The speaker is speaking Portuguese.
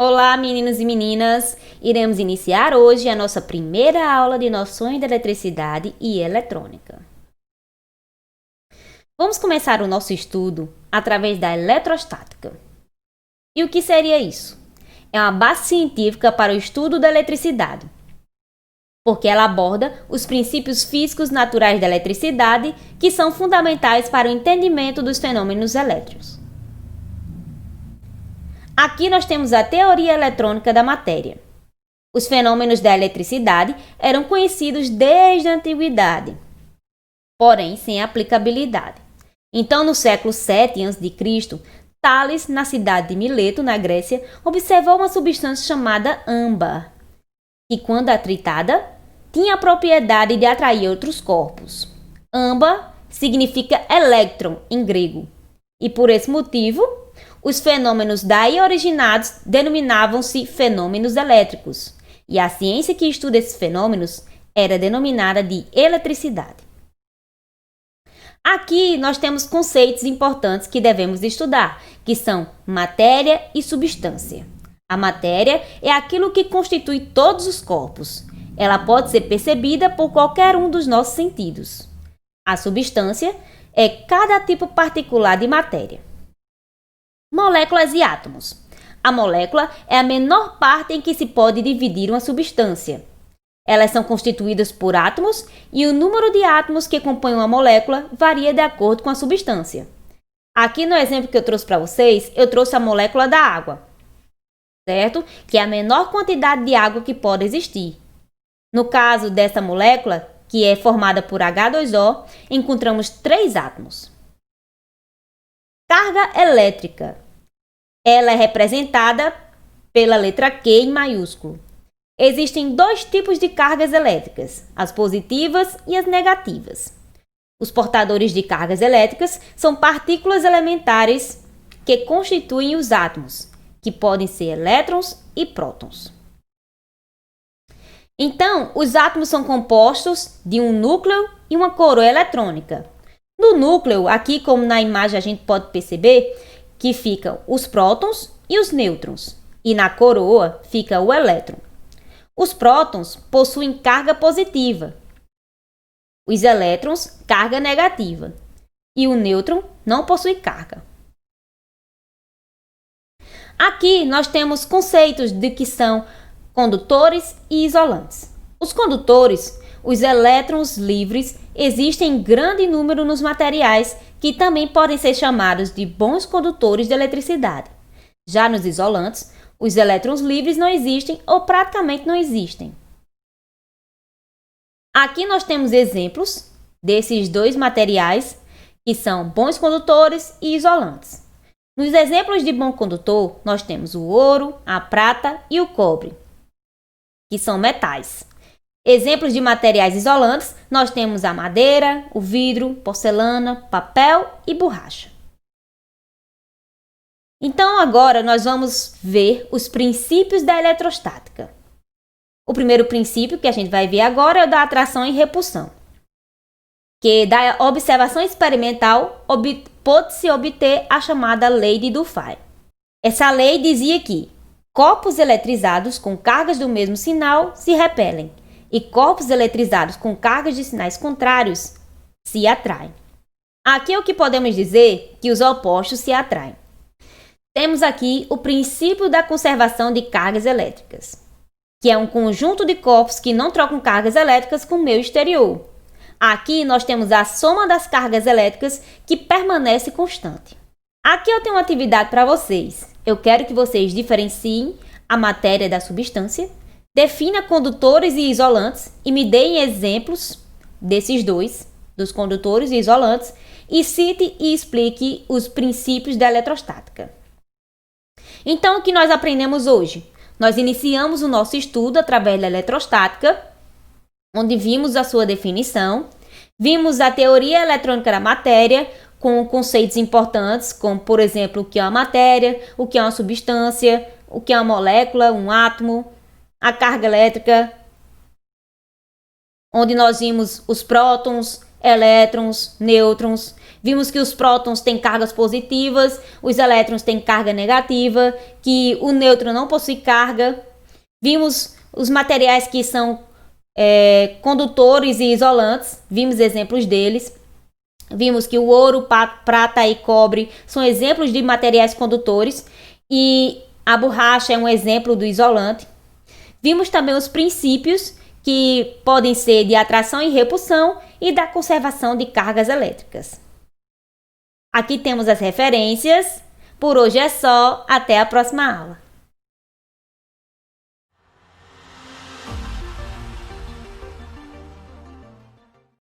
Olá, meninos e meninas! Iremos iniciar hoje a nossa primeira aula de noções da eletricidade e eletrônica. Vamos começar o nosso estudo através da eletrostática. E o que seria isso? É uma base científica para o estudo da eletricidade, porque ela aborda os princípios físicos naturais da eletricidade que são fundamentais para o entendimento dos fenômenos elétricos. Aqui nós temos a teoria eletrônica da matéria. Os fenômenos da eletricidade eram conhecidos desde a antiguidade, porém sem aplicabilidade. Então, no século 7 a.C., Tales, na cidade de Mileto, na Grécia, observou uma substância chamada âmbar, que, quando atritada, tinha a propriedade de atrair outros corpos. Âmbar significa elétron em grego, e por esse motivo, os fenômenos daí originados denominavam-se fenômenos elétricos, e a ciência que estuda esses fenômenos era denominada de eletricidade. Aqui nós temos conceitos importantes que devemos estudar, que são matéria e substância. A matéria é aquilo que constitui todos os corpos. Ela pode ser percebida por qualquer um dos nossos sentidos. A substância é cada tipo particular de matéria. Moléculas e átomos. A molécula é a menor parte em que se pode dividir uma substância. Elas são constituídas por átomos e o número de átomos que compõem uma molécula varia de acordo com a substância. Aqui no exemplo que eu trouxe para vocês, eu trouxe a molécula da água, certo? Que é a menor quantidade de água que pode existir. No caso dessa molécula, que é formada por H2O, encontramos 3 átomos. Carga elétrica. Ela é representada pela letra Q em maiúsculo. Existem 2 tipos de cargas elétricas, as positivas e as negativas. Os portadores de cargas elétricas são partículas elementares que constituem os átomos, que podem ser elétrons e prótons. Então, os átomos são compostos de um núcleo e uma coroa eletrônica. No núcleo, aqui como na imagem a gente pode perceber, que ficam os prótons e os nêutrons, e na coroa fica o elétron. Os prótons possuem carga positiva, os elétrons carga negativa, e o nêutron não possui carga. Aqui nós temos conceitos de que são condutores e isolantes. Os condutores, os elétrons livres, existem em grande número nos materiais que também podem ser chamados de bons condutores de eletricidade. Já nos isolantes, os elétrons livres não existem ou praticamente não existem. Aqui nós temos exemplos desses 2 materiais que são bons condutores e isolantes. Nos exemplos de bom condutor, nós temos o ouro, a prata e o cobre, que são metais. Exemplos de materiais isolantes, nós temos a madeira, o vidro, porcelana, papel e borracha. Então, agora nós vamos ver os princípios da eletrostática. O primeiro princípio que a gente vai ver agora é o da atração e repulsão, que da observação experimental pôde-se obter a chamada lei de Dufay. Essa lei dizia que corpos eletrizados com cargas do mesmo sinal se repelem e corpos eletrizados com cargas de sinais contrários se atraem. Aqui é o que podemos dizer que os opostos se atraem. Temos aqui o princípio da conservação de cargas elétricas, que é um conjunto de corpos que não trocam cargas elétricas com o meio exterior. Aqui nós temos a soma das cargas elétricas que permanece constante. Aqui eu tenho uma atividade para vocês. Eu quero que vocês diferenciem a matéria da substância, defina condutores e isolantes e me deem exemplos desses 2, dos condutores e isolantes, e cite e explique os princípios da eletrostática. Então, o que nós aprendemos hoje? Nós iniciamos o nosso estudo através da eletrostática, onde vimos a sua definição, vimos a teoria eletrônica da matéria, com conceitos importantes, como, por exemplo, o que é uma matéria, o que é uma substância, o que é uma molécula, um átomo, a carga elétrica, onde nós vimos os prótons, elétrons, nêutrons, Vimos que os prótons têm cargas positivas, os elétrons têm carga negativa, que o nêutron não possui carga. Vimos os materiais que são condutores e isolantes, vimos exemplos deles. Vimos que o ouro, prata e cobre são exemplos de materiais condutores e a borracha é um exemplo do isolante. Vimos também os princípios que podem ser de atração e repulsão e da conservação de cargas elétricas. Aqui temos as referências. Por hoje é só. Até a próxima aula.